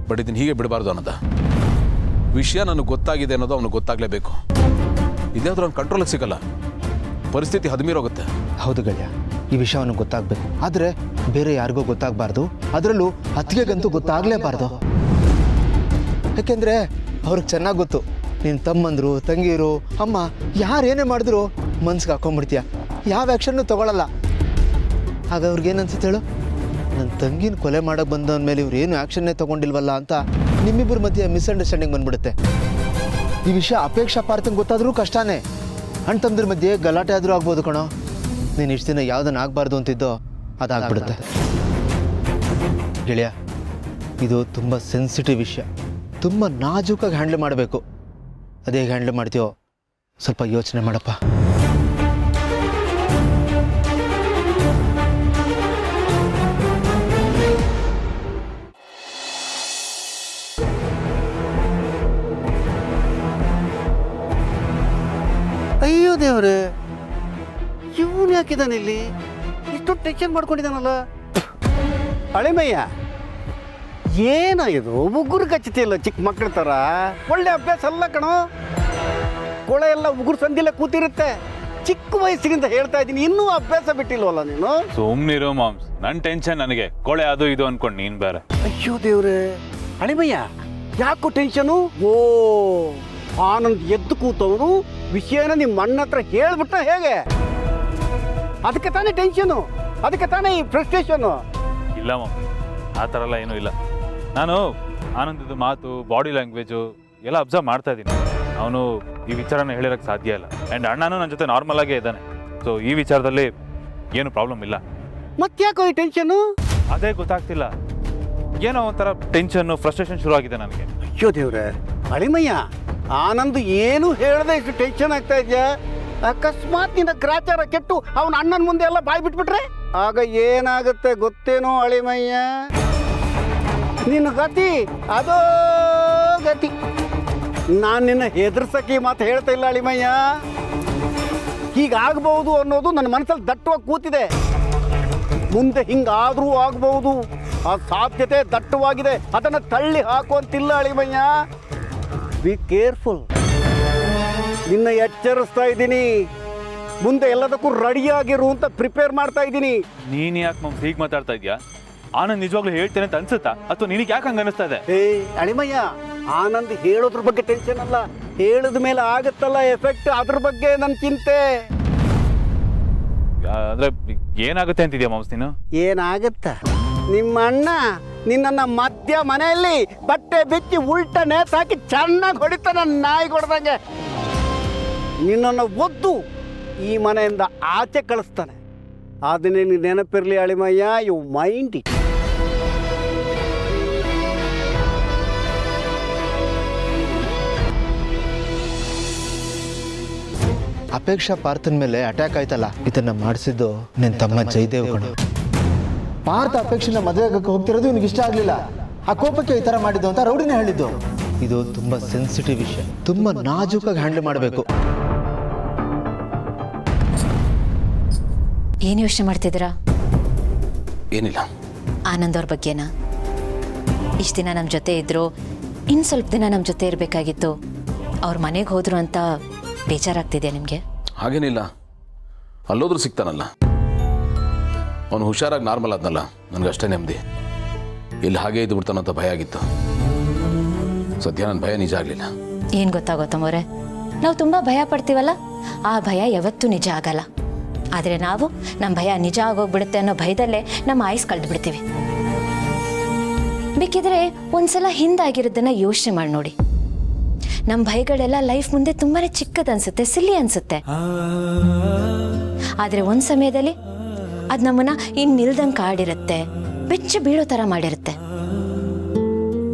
ಬಟ್ ಇದನ್ನು ಹೀಗೆ ಬಿಡಬಾರ್ದು ಆನಂದ. ವಿಷಯ ನನಗೆ ಗೊತ್ತಾಗಿದೆ ಅನ್ನೋದು ಅವನಿಗೆ ಗೊತ್ತಾಗಲೇಬೇಕು. ಇದ್ಯಾವುದ್ರೂ ಅವ್ನು ಕಂಟ್ರೋಲಿಗೆ ಸಿಗಲ್ಲ. ಪರಿಸ್ಥಿತಿ ಹದಮೀರೋಗುತ್ತೆ. ಹೌದು ಗೆಳೆಯ, ಈ ವಿಷಯ ಅವನಿಗೆ ಗೊತ್ತಾಗಬೇಕು. ಆದರೆ ಬೇರೆ ಯಾರಿಗೂ ಗೊತ್ತಾಗಬಾರ್ದು. ಅದರಲ್ಲೂ ಅತ್ತಿಗೆಗಂತೂ ಗೊತ್ತಾಗಲೇಬಾರ್ದು. ಯಾಕೆಂದರೆ ಅವ್ರಿಗೆ ಚೆನ್ನಾಗಿ ಗೊತ್ತು, ನಿನ್ನ ತಮ್ಮಂದರು, ತಂಗಿರು, ಅಮ್ಮ ಯಾರೇನೇ ಮಾಡಿದ್ರು ಮನ್ಸಿಗೆ ಹಾಕೊಂಡ್ಬಿಡ್ತೀಯ, ಯಾವ ಆ್ಯಕ್ಷನ್ನು ತೊಗೊಳಲ್ಲ. ಆಗ ಅವ್ರಿಗೇನು ಅನ್ಸುತ್ತೆ ಹೇಳು, ನನ್ನ ತಂಗಿನ ಕೊಲೆ ಮಾಡೋಕ್ಕೆ ಬಂದವನ ಮೇಲೆ ಇವ್ರು ಏನು ಆ್ಯಕ್ಷನ್ನೇ ತೊಗೊಂಡಿಲ್ವಲ್ಲ ಅಂತ ನಿಮ್ಮಿಬ್ಬರ ಮಧ್ಯೆ ಮಿಸ್ಅಂಡರ್ಸ್ಟ್ಯಾಂಡಿಂಗ್ ಬಂದ್ಬಿಡುತ್ತೆ. ಈ ವಿಷಯ ಅಪೇಕ್ಷಾ ಪಾರ್ಥಂಗೆ ಗೊತ್ತಾದರೂ ಕಷ್ಟನೇ. ಅಣ್ಣ ತಮ್ಮದ್ರ ಮಧ್ಯೆ ಗಲಾಟೆ ಆದರೂ ಆಗ್ಬೋದು ಕಣೋ. ನೀನು ಇಷ್ಟು ದಿನ ಯಾವುದನ್ನು ಆಗಬಾರ್ದು ಅಂತಿದ್ದೋ ಅದಾಗ್ಬಿಡುತ್ತೆ. ಗೆಳೆಯ, ಇದು ತುಂಬ ಸೆನ್ಸಿಟಿವ್ ವಿಷಯ, ತುಂಬ ನಾಜೂಕಾಗಿ ಹ್ಯಾಂಡಲ್ ಮಾಡಬೇಕು. ಅದೇ ಹ್ಯಾಂಡಲ್ ಮಾಡ್ತೀಯೋ ಸ್ವಲ್ಪ ಯೋಚನೆ ಮಾಡಪ್ಪ. ಅಯ್ಯೋ ದೇವ್ರೆ, ಇವನು ಯಾಕಿದ್ದಾನೆ ಇಲ್ಲಿ? ಇಷ್ಟು ಟೆನ್ಷನ್ ಮಾಡ್ಕೊಂಡಿದ್ದಾನಲ್ಲ. ಅಳಿಮಯ್ಯ, ಏನ ಇದು ಉಗುರು ಕಚ್ಚತಿಯಲ್ಲ ಚಿಕ್ಕ ಮಕ್ಕಳ ಥರ? ಒಳ್ಳೆ ಅಭ್ಯಾಸ ಅಲ್ಲ ಕಣೋ. ಕೊಳೆ ಎಲ್ಲ ಉಗುರು ಸಂದಿಲ್ಲ ಕೂತಿರುತ್ತೆ. ಚಿಕ್ಕ ವಯಸ್ಸಿನಿಂದ ಹೇಳ್ತಾ ಇದ್ದೀನಿ, ಇನ್ನೂ ಅಭ್ಯಾಸ ಬಿಟ್ಟಿಲ್ವಲ್ಲ ನೀನು? ಸುಮ್ನಿರೋ ಮಾಮ್ಸ್, ನನ್ನ ಟೆನ್ಷನ್ ನನಗೆ, ಕೊಳೆ ಅದು ಇದು ಅನ್ಕೊಂಡು ನೀನ್ ಬೇರೆ. ಅಯ್ಯೋ ದೇವ್ರೆ, ಅಳಿಮಯ್ಯ ಯಾಕೋ ಟೆನ್ಷನು? ಓ, ಆನಂದ್ ಎದ್ದು ಕೂತವನು ವಿಷಯನ ನಿಮ್ಮ ಅಣ್ಣ ಹತ್ರ ಹೇಳ್ಬಿಟ್ಟ ಹೇಗೆ? ಅದಕ್ಕೆ ತಾನೇ ಟೆನ್ಷನು, ಅದಕ್ಕೆ ತಾನೇ ಈ ಫ್ರಸ್ಟ್ರೇಷನು. ಇಲ್ಲ ಮಾಮ್, ಆ ಥರ ಎಲ್ಲ ಏನೂ ಇಲ್ಲ. ನಾನು ಆನಂದದ ಮಾತು, ಬಾಡಿ ಲ್ಯಾಂಗ್ವೇಜು ಎಲ್ಲ ಅಬ್ಸರ್ವ್ ಮಾಡ್ತಾ ಇದ್ದೀನಿ. ಅವನು ಈ ವಿಚಾರನ ಹೇಳಿರೋಕ್ಕೆ ಸಾಧ್ಯ ಇಲ್ಲ. ಆ್ಯಂಡ್ ಅಣ್ಣನೂ ನನ್ನ ಜೊತೆ ನಾರ್ಮಲ್ ಆಗೇ ಇದ್ದಾನೆ. ಸೊ ಈ ವಿಚಾರದಲ್ಲಿ ಏನು ಪ್ರಾಬ್ಲಮ್ ಇಲ್ಲ. ಮತ್ತ್ಯಾಕೋ ಈ ಟೆನ್ಷನು? ಅದೇ ಗೊತ್ತಾಗ್ತಿಲ್ಲ, ಏನೋ ಒಂಥರ ಟೆನ್ಷನ್ನು, ಫ್ರಸ್ಟ್ರೇಷನ್ ಶುರು ಆಗಿದೆ ನನಗೆ. ಅಯ್ಯೋ ದೇವ್ರೆ, ಅಳಿಮಯ್ಯ ಆನಂದ್ ಏನು ಹೇಳದೆ ಇಷ್ಟು ಟೆನ್ಷನ್ ಆಗ್ತಾ ಇದೆಯಾ? ಅಕಸ್ಮಾತ್ ನಿನ್ನ ಗ್ರಾಚಾರ ಕೆಟ್ಟು ಅವನ ಅಣ್ಣನ ಮುಂದೆ ಎಲ್ಲ ಬಾಯಿ ಬಿಟ್ಬಿಟ್ರೆ ಆಗ ಏನಾಗುತ್ತೆ ಗೊತ್ತೇನೋ ಅಳಿಮಯ್ಯ? ನಿನ್ನ ಗತಿ ಅದೋ ಗತಿ. ನಾನು ನಿನ್ನ ಹೆದರ್ಸಕ್ಕೆ ಮಾತು ಹೇಳ್ತಾ ಇಲ್ಲ ಅಳಿಮಯ್ಯ. ಹೀಗಾಗಬಹುದು ಅನ್ನೋದು ನನ್ನ ಮನಸ್ಸಲ್ಲಿ ದಟ್ಟವಾಗಿ ಕೂತಿದೆ. ಮುಂದೆ ಹಿಂಗಾದ್ರೂ ಆಗಬಹುದು, ಆ ಸಾಧ್ಯತೆ ದಟ್ಟವಾಗಿದೆ. ಅದನ್ನು ತಳ್ಳಿ ಹಾಕುವಂತಿಲ್ಲ ಅಳಿಮಯ್ಯ. Be careful. ನಿನ್ನ ಎಚ್ಚರಿಸ್ತಾ ಇದ್ದೀನಿ. ಮುಂದೆ ಎಲ್ಲದಕ್ಕೂ ರೆಡಿಯಾಗಿರು ಅಂತ ಪ್ರಿಪೇರ್ ಮಾಡ್ತಾ ಇದ್ದೀನಿ. ನೀನು ಯಾಕೆ ಮಮ್ಮ ಹೀಗೆ ಮಾತಾಡ್ತಾ ಇದೆಯಾ? ಆನಂದ್ ನಿಜವಾಗ್ಲೂ ಹೇಳ್ತೇನೆ ಅಂತ ಅನ್ಸುತ್ತಾ, ಅಥವಾ ನಿನಗೆ ಯಾಕೆ ಹಂಗೆ ಅನಿಸ್ತಾ ಇದೆ? ಅಳಿಮಯ್ಯ, ಆನಂದ್ ಹೇಳೋದ್ರ ಬಗ್ಗೆ ಟೆನ್ಷನ್ ಅಲ್ಲ, ಹೇಳಿದ ಮೇಲೆ ಆಗುತ್ತಲ್ಲ ಎಫೆಕ್ಟ್, ಅದ್ರ ಬಗ್ಗೆ ನನ್ನ ಚಿಂತೆ. ಅಂದ್ರೆ ಏನಾಗುತ್ತೆ ಅಂತಿದ್ಯಾ ಮಾಮ್ಸ್ ನೀನು? ಏನಾಗತ್ತ? ನಿಮ್ಮ ಅಣ್ಣ ನಿನ್ನನ್ನು ಮಧ್ಯ ಮನೆಯಲ್ಲಿ ಬಟ್ಟೆ ಬಿಚ್ಚಿ ಉಲ್ಟ ನೇತಾಕಿ ಚೆನ್ನಾಗಿ ಹೊಡಿತಾನೆ, ನಾಯಿ ಹೊಡೆದಂಗೆ. ನಿನ್ನನ್ನು ಒದ್ದು ಈ ಮನೆಯಿಂದ ಆಚೆ ಕಳಿಸ್ತಾನೆ. ಅದನ್ನೇ ನೀನು ನೆನಪಿರಲಿ ಅಳಿಮಯ್ಯ, ಯು ಮೈಂಡ್ ಇಟ್. ಅಪೇಕ್ಷಾ ಪಾರ್ಥನ ಮೇಲೆ ಅಟ್ಯಾಕ್ ಆಯ್ತಲ್ಲ, ಇದನ್ನ ಮಾಡಿಸಿದ್ದು ನಿನ್ನ ತಮ್ಮ ಜಯದೇವ್ ಕಣ. ಪಾರ್ಥ ಅಪೇಕ್ಷೆನ ಮದುವೆ ಆಗಕ್ಕೆ ಹೋಗ್ತಿರೋದು ಇವನಿಗೆ ಇಷ್ಟ ಆಗಲಿಲ್ಲ. ಆ ಕೋಪಕ್ಕೆ ಈ ಥರ ಮಾಡಿದ್ದು ಅಂತ ರೌಡಿನೇ ಹೇಳಿದ್ದು. ಇದು ತುಂಬ ಸೆನ್ಸಿಟಿವ್ ವಿಷಯ, ತುಂಬ ನಾಜೂಕಾಗಿ ಹ್ಯಾಂಡಲ್ ಮಾಡಬೇಕು. ಏನು ಯೋಚನೆ ಮಾಡ್ತಿದ್ದೀರಾ? ಏನಿಲ್ಲ. ಆನಂದ್ ಅವ್ರ ಬಗ್ಗೆನಾ? ಇಷ್ಟು ದಿನ ನಮ್ಮ ಜೊತೆ ಇದ್ರು, ಇನ್ನು ಸ್ವಲ್ಪ ದಿನ ನಮ್ಮ ಜೊತೆ ಇರಬೇಕಾಗಿತ್ತು. ಅವ್ರ ಮನೆಗೆ ಹೋದ್ರು ಅಂತ ಬೇಜಾರಾಗ್ತಿದೆಯಾ ನಿಮಗೆ? ಹಾಗೇನಿಲ್ಲ, ಅಲ್ಲೋದ್ರೂ ಸಿಗ್ತಾನಲ್ಲ. ಅವನು ಹುಷಾರಾಗಿ ನಾರ್ಮಲ್ ಆದ್ನಲ್ಲ, ನನಗಷ್ಟೇ ನೆಮ್ಮದಿ. ಇಲ್ಲಿ ಹಾಗೆ ಇದ್ದು ಬಿಡ್ತಾನಂತ ಭಯ ಆಗಿತ್ತು. ಸದ್ಯ ನನ್ನ ಭಯ ನಿಜ ಆಗಲಿಲ್ಲ. ಏನು ಗೊತ್ತಾಗೋತ್ತಮ್ಮವ್ರೆ, ನಾವು ತುಂಬ ಭಯ ಪಡ್ತೀವಲ್ಲ, ಆ ಭಯ ಯಾವತ್ತೂ ನಿಜ ಆಗಲ್ಲ. ಆದರೆ ನಾವು ನಮ್ಮ ಭಯ ನಿಜ ಆಗೋಗ್ಬಿಡುತ್ತೆ ಅನ್ನೋ ಭಯದಲ್ಲೇ ನಮ್ಮ ಆಯುಸ್ ಕಳೆದು ಬಿಡ್ತೀವಿ. ಬೇಕಿದ್ರೆ ಒಂದ್ಸಲ ಹಿಂದಾಗಿರೋದನ್ನ ಯೋಚನೆ ಮಾಡಿ ನೋಡಿ. ನಮ್ಮ ಭಯಗಳೆಲ್ಲ ಲೈಫ್ ಮುಂದೆ ತುಂಬಾ ಚಿಕ್ಕದನ್ಸುತ್ತೆ, ಸಿಲ್ಲಿ ಅನ್ಸುತ್ತೆ. ಆದರೆ ಒಂದು ಸಮಯದಲ್ಲಿ ಅದು ನಮ್ಮನ್ನ ಇನ್ನು ನಿಲ್ದಂಗೆ ಕಾಡಿರುತ್ತೆ, ಬೆಚ್ಚ ಬೀಳೋ ಥರ ಮಾಡಿರುತ್ತೆ.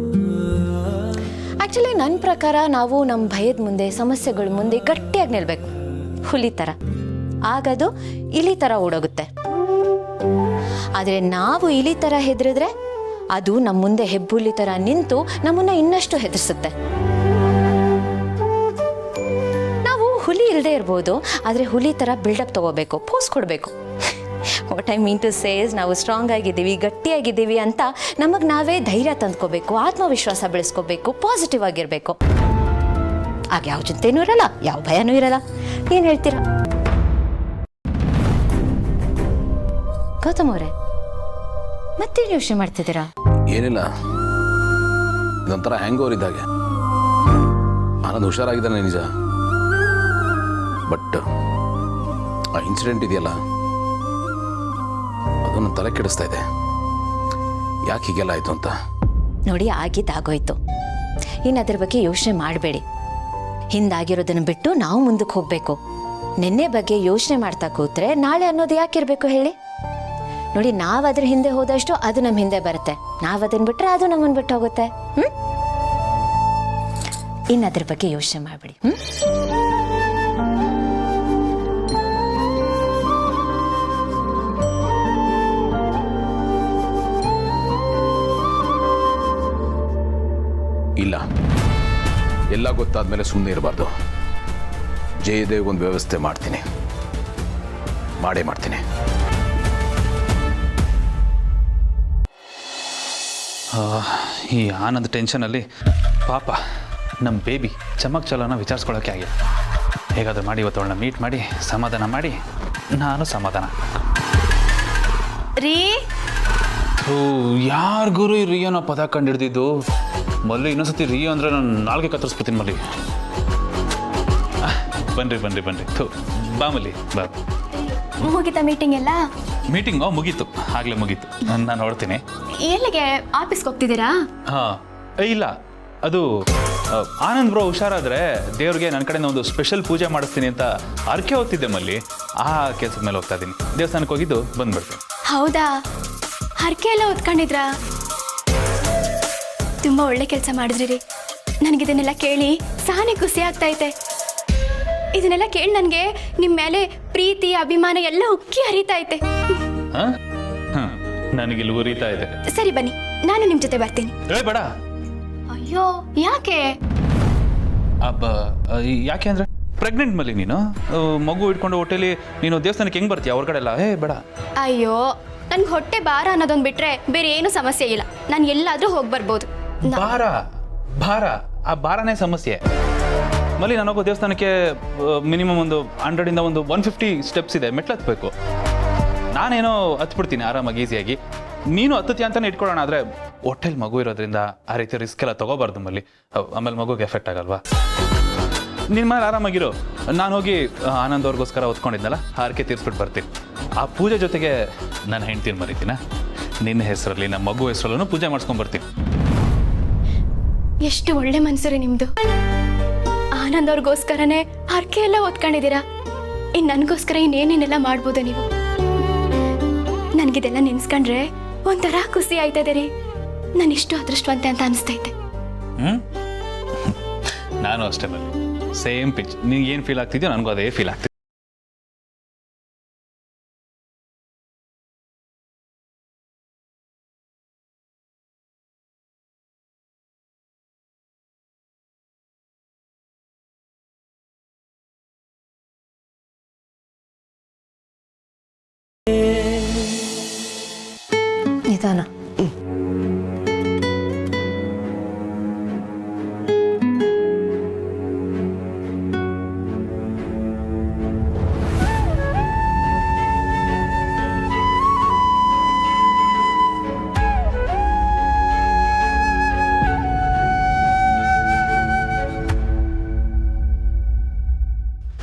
ಆ್ಯಕ್ಚುಲಿ ನನ್ನ ಪ್ರಕಾರ ನಾವು ನಮ್ಮ ಭಯದ ಮುಂದೆ, ಸಮಸ್ಯೆಗಳ ಮುಂದೆ ಗಟ್ಟಿಯಾಗಿ ನಿಲ್ಬೇಕು, ಹುಲಿ ಥರ. ಆಗದು ಇಲಿ ಥರ ಓಡೋಗುತ್ತೆ. ಆದರೆ ನಾವು ಇಲಿ ಥರ ಹೆದರಿದ್ರೆ ಅದು ನಮ್ಮ ಮುಂದೆ ಹೆಬ್ಬುಲಿ ಥರ ನಿಂತು ನಮ್ಮನ್ನ ಇನ್ನಷ್ಟು ಹೆದರ್ಸುತ್ತೆ. ನಾವು ಹುಲಿ ಇಲ್ಲದೆ ಇರ್ಬೋದು, ಆದರೆ ಹುಲಿ ಥರ ಬಿಲ್ಡಪ್ ತಗೋಬೇಕು, ಪೋಸ್ ಕೊಡಬೇಕು. What I mean to says, ನಾವು ಸ್ಟ್ರಾಂಗ್ ಆಗಿದ್ದೀವಿ, ಗಟ್ಟಿಯಾಗಿದ್ದೀವಿ ಅಂತ ನಮಗೆ ನಾವೇ ಧೈರ್ಯ ತಂದ್ಕೋಬೇಕು, ಆತ್ಮವಿಶ್ವಾಸ ಬೆಳೆಸ್ಕೋಬೇಕು, ಪಾಸಿಟಿವ್ ಆಗಿರಬೇಕು. ಆಗ ಯಾವ ಚಿಂತೆನೂ ಇರಲ್ಲ, ಯಾವ ಭಯನೂ ಇರಲ್ಲ. ಏನು ಹೇಳ್ತೀರಾ ಗೌತಮ್ ಅವರೇ? ಮತ್ತೇನು ಯೋಚನೆ ಮಾಡ್ತಿದ್ದೀರಾ? ಏನಿಲ್ಲ, ಇದೊಂಥರ ಹ್ಯಾಂಗ್ ಓವರ್ ಇದ್ದಾಗೆ. ಆನಂದ್ ಹುಷಾರಾಗಿದ್ದಾನೆ ನಿಜ, ಬಟ್ ಆ ಇನ್ಸಿಡೆಂಟ್ ಇದೆಯಲ್ಲ, ಅದು ನನ್ನ ತಲೆ ಕೆಡಿಸ್ತಾ ಇದೆ. ಯಾಕೆ ಹೀಗೆಲ್ಲ ಆಯಿತು ಅಂತ. ನೋಡಿ, ಆಗಿದ್ದಾಗೋಯ್ತು. ಇನ್ನು ಅದ್ರ ಬಗ್ಗೆ ಯೋಚನೆ ಮಾಡಬೇಡಿ. ಹಿಂದಾಗಿರೋದನ್ನು ಬಿಟ್ಟು ನಾವು ಮುಂದಕ್ಕೆ ಹೋಗಬೇಕು. ನಿನ್ನೆ ಬಗ್ಗೆ ಯೋಚನೆ ಮಾಡ್ತಾ ಕೂತ್ರೆ ನಾಳೆ ಅನ್ನೋದು ಯಾಕಿರಬೇಕು ಹೇಳಿ? ನೋಡಿ, ನಾವು ಅದ್ರ ಹಿಂದೆ ಹೋದಷ್ಟು ಅದು ನಮ್ಮ ಹಿಂದೆ ಬರುತ್ತೆ, ನಾವು ಅದನ್ನ ಬಿಟ್ರೆ ಅದು ನಮ್ಮನ್ನು ಬಿಟ್ಟು ಹೋಗುತ್ತೆ. ಇನ್ನು ಅದ್ರ ಬಗ್ಗೆ ಯೋಚನೆ ಮಾಡಬೇಡಿ. ಇಲ್ಲ, ಎಲ್ಲ ಗೊತ್ತಾದ್ಮೇಲೆ ಸುಮ್ಮನೆ ಇರಬಾರ್ದು. ಜಯದೇವ್ ಒಂದು ವ್ಯವಸ್ಥೆ ಮಾಡ್ತೀನಿ, ಮಾಡೇ ಮಾಡ್ತೀನಿ. ಈ ಆನಂದ್ ಟೆನ್ಷನಲ್ಲಿ ಪಾಪ ನಮ್ಮ ಬೇಬಿ ಚಮಕ್ ಚಲೋನ ವಿಚಾರಿಸ್ಕೊಳ್ಳೋಕೆ ಆಗಿಲ್ಲ. ಹೇಗಾದರೂ ಮಾಡಿ ಇವತ್ತು ಅವಳನ್ನ ಮೀಟ್ ಮಾಡಿ ಸಮಾಧಾನ ಮಾಡಿ ನಾನು ಸಮಾಧಾನ. ರೀ ಯಾರು ಗುರು ಈ ರಿಯೋನ ಪದ ಕಂಡಿಡ್ದಿದ್ದು? ಮಲ್ಲಿ ಇನ್ನೊಂದ್ಸತಿ ರಿಯೋ ಅಂದರೆ ನಾನು ನಾಲ್ಗೆ ಕತ್ತರಿಸ್ಬಿಡ್ತೀನಿ ಮಲ್ಲಿ. ಬನ್ರಿ ಬನ್ರಿ ಬನ್ರಿ. ಬಾ ಮಲ್ಲಿ ಬಾ. ಮುಗಿತಾ ಮೀಟಿಂಗ್ ಎಲ್ಲ? ಮೀಟಿಂಗ್ ಮುಗೀತು, ಆಗಲೇ ಮುಗೀತು. ನಾನು ನೋಡ್ತೀನಿ. ಎಲ್ಲಿಗೆ? ಆಫೀಸ್ಗೆ ಹೋಗ್ತಿದ್ದೀರಾ? ಹಾಂ, ಇಲ್ಲ, ಅದು ಆನಂದ್ ಬ್ರೋ ಹುಷಾರಾದರೆ ದೇವ್ರಿಗೆ ನನ್ನ ಕಡೆಯಿಂದ ಒಂದು ಸ್ಪೆಷಲ್ ಪೂಜೆ ಮಾಡಿಸ್ತೀನಿ ಅಂತ ಅರ್ಕೆ ಹೋಗ್ತಿದ್ದೆ ಮಲ್ಲಿ. ಆ ಕೆಲಸದ ಮೇಲೆ ಹೋಗ್ತಾ ಇದ್ದೀನಿ. ದೇವಸ್ಥಾನಕ್ಕೆ ಹೋಗಿದ್ದು ಬಂದ್ಬಿಡ್ತೀನಿ. ಹೌದಾ? ಹರಕೆ ಎಲ್ಲ ಹೊತ್ಕೊಂಡಿದ್ರಾ? ತುಂಬ ಒಳ್ಳೆ ಕೆಲಸ ಮಾಡಿದ್ರಿ ರೀ. ನನಗಿದನ್ನೆಲ್ಲ ಕೇಳಿ ಸಹನೆ ಖುಷಿ ಆಗ್ತೈತೆ. ಇದನ್ನೆಲ್ಲ ಕೇಳಿ ನನಗೆ ನಿಮ್ಮ ಮೇಲೆ ಪ್ರೀತಿ ಅಭಿಮಾನ ಎಲ್ಲ ಉಕ್ಕಿ ಹರಿತೈತೆ. ಹಾಂ, ನನಗಿಲ್ಲಿ ಉರಿತಾ ಇದೆ. ಸರಿ ಬನ್ನಿ, ನಾನು ನಿಮ್ಮ ಜೊತೆ ಬರ್ತೀನಿ. ಬೇಡ. ಅಯ್ಯೋ, ಯಾಕೆ? ಯಾಕೆ ಅಂದರೆ ಪ್ರೆಗ್ನೆಂಟ್ ಮಲ್ಲಿ, ನೀನು ಮಗು ಇಟ್ಕೊಂಡು ಹೊಟ್ಟೆಲಿ ನೀನು ದೇವಸ್ಥಾನಕ್ಕೆ ಹೆಂಗೆ ಬರ್ತೀಯ ಹೊರಗಡೆ ಎಲ್ಲ? ಬೇಡ. ಅಯ್ಯೋ, ನನ್ಗೆ ಹೊಟ್ಟೆ ಭಾರ ಅನ್ನೋದೊಂದು ಬಿಟ್ರೆ ಬೇರೆ ಏನು ಸಮಸ್ಯೆ ಇಲ್ಲ. ನಾನು ಎಲ್ಲಾದರೂ ಹೋಗಿ ಬರ್ಬೋದು. ಭಾರ ಭಾರ ಆ ಭಾರನೇ ಸಮಸ್ಯೆ ಮಲ್ಲಿ. ನಾನು ಹೋಗೋ ದೇವಸ್ಥಾನಕ್ಕೆ ಮಿನಿಮಮ್ ಒಂದು 100ಇಂದ ಒಂದು 150 ಸ್ಟೆಪ್ಸ್ ಇದೆ, ಮೆಟ್ಲು ಹತ್ಬೇಕು. ನಾನೇನೋ ಹತ್ಬಿಡ್ತೀನಿ ಆರಾಮಾಗಿ ಈಸಿಯಾಗಿ. ನೀನು ಹತ್ತತಿ ಅಂತಾನೆ ಇಟ್ಕೊಳ್ಳೋಣ, ಆದರೆ ಹೊಟ್ಟೆಲಿ ಮಗು ಇರೋದ್ರಿಂದ ಆ ರೀತಿ ರಿಸ್ಕ್ ಎಲ್ಲ ತೊಗೋಬಾರ್ದು ಮಲ್ಲಿ. ಆಮೇಲೆ ಮಗುಗೆ ಎಫೆಕ್ಟ್ ಆಗಲ್ವಾ? ನಿನ್ನ ಮೇಲೆ ಆರಾಮಾಗಿರು. ನಾನು ಹೋಗಿ ಆನಂದ್ ಅವ್ರಿಗೋಸ್ಕರ ಹೊತ್ಕೊಂಡಿದ್ನಲ್ಲ, ಹಾರಕೆ ತೀರ್ಸ್ಬಿಟ್ಟು ಬರ್ತೀನಿ. ಆ ಪೂಜೆ ಜೊತೆಗೆ ನಾನು ಹೆಂಡ್ತೀನಿ ಮರಿತೀನ. ನಿನ್ನ ಹೆಸರಲ್ಲಿ ನಮ್ಮ ಮಗು ಹೆಸರಲ್ಲೂ ಪೂಜೆ ಮಾಡಿಸ್ಕೊಂಡ್ಬರ್ತೀನಿ. ಎಷ್ಟು ಒಳ್ಳೆ ಮನಸ್ಸು ರೀ ನಿಮ್ಮದು. ಆನಂದ್ ಅವ್ರಿಗೋಸ್ಕರನೇ ಹರಕೆ ಎಲ್ಲ ಹೊತ್ಕೊಂಡಿದ್ದೀರಾ. ಇನ್ನು ನನಗೋಸ್ಕರ ಇನ್ನೇನೇನೆಲ್ಲ ಮಾಡ್ಬೋದು ನೀವು. ನನಗಿದೆಲ್ಲ ನೆನ್ಸ್ಕೊಂಡ್ರೆ ಒಂಥರ ಖುಷಿ ಆಯ್ತದೆ ರೀ. ನಾನು ಇಷ್ಟು ಅದೃಷ್ಟವಂತೆ ಅಂತ ಅನಿಸ್ತೈತೆ. ನಾನು ಅಷ್ಟೇ ಮಲ್ಲಿ, ಸೇಮ್ ಪಿಚ್. ನಿಂಗೆ ಏನು ಫೀಲ್ ಆಗ್ತಿದ್ಯೋ ನನಗೂ ಅದೇ ಫೀಲ್ ಆಗ್ತಿದೆ. ನಿಧಾನ.